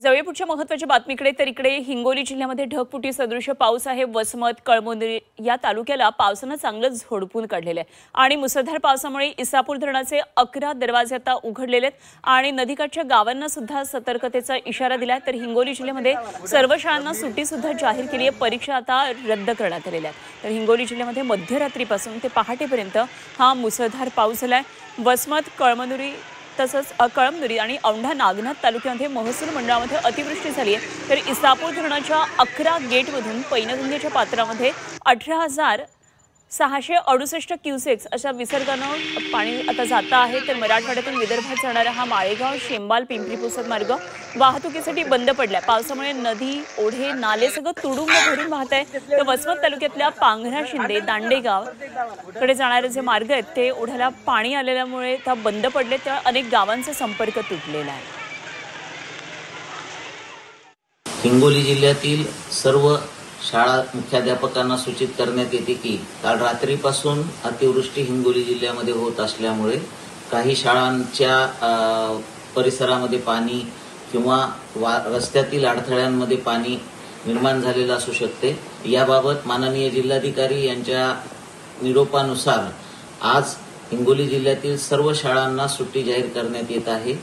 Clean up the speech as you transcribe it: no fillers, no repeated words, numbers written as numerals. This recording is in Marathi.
जाऊया पुढच्या महत्त्वाच्या बातमीकडे। तर इकडे हिंगोली जिल्ह्यामध्ये ढगफुटी सदृश पाऊस आहे। वसमत, कळमनुरी या तालुक्याला पावसानं चांगलंच झोडपून काढलेलं आहे आणि मुसळधार पावसामुळे इसापूर धरणाचे 11 दरवाजे आता उघडलेले आहेत आणि नदीकाठच्या गावांना सुद्धा सतर्कतेचा इशारा दिलाय। तर हिंगोली जिल्ह्यामध्ये सर्व शाळांना सुट्टी सुद्धा जाहीर केली आहे। परीक्षा आता रद्द करण्यात आलेल्या आहेत। तर हिंगोली जिल्ह्यामध्ये मध्यरात्रीपासून ते पहाटेपर्यंत हा मुसळधार पाऊस झालाय। वसमत, कळमनुरी तसंच कळमनुरी आणि औंढा नागनाथ तालुक्यामध्ये महसूल मंडळामध्ये अतिवृष्टी झाली आहे। तर इसापूर धरणाच्या 11 गेटमधून पैनगंगेच्या पात्रामध्ये 18,668 क्युसेक्स अशा विसर्गानं पाणी आता जात आहे। तर मराठवाड्यातून विदर्भात जाणारा हा माळेगाव शेंबाल पिंपरी पुसद मार्ग वाहतुकीसाठी बंद पडलाय। पावसामुळे नदी, ओढे, नाले सगळं तुडुंब भरून वाहत आहे। तर वसमत तालुक्यातल्या पांघरा शिंदे दांडेगाव कडे जाणारे जे मार्ग आहेत ते ओढ्याला पाणी आलेल्यामुळे त्या बंद पडले। त्या अनेक गावांचा संपर्क तुटलेला आहे। हिंगोली जिल्ह्यातील सर्व शाळा मुख्याध्यापकांना सूचित करण्यात येते की काल रात्रीपासून अतिवृष्टी हिंगोली जिल्ह्यामध्ये होत असल्यामुळे काही शाळांच्या परिसरामध्ये पाणी किंवा रस्त्यातील अडथळ्यांमध्ये पाणी निर्माण झालेलं असू शकते। याबाबत माननीय जिल्हाधिकारी यांच्या निरोपानुसार आज हिंगोली जिल्ह्यातील सर्व शाळांना सुट्टी जाहीर करण्यात येत आहे।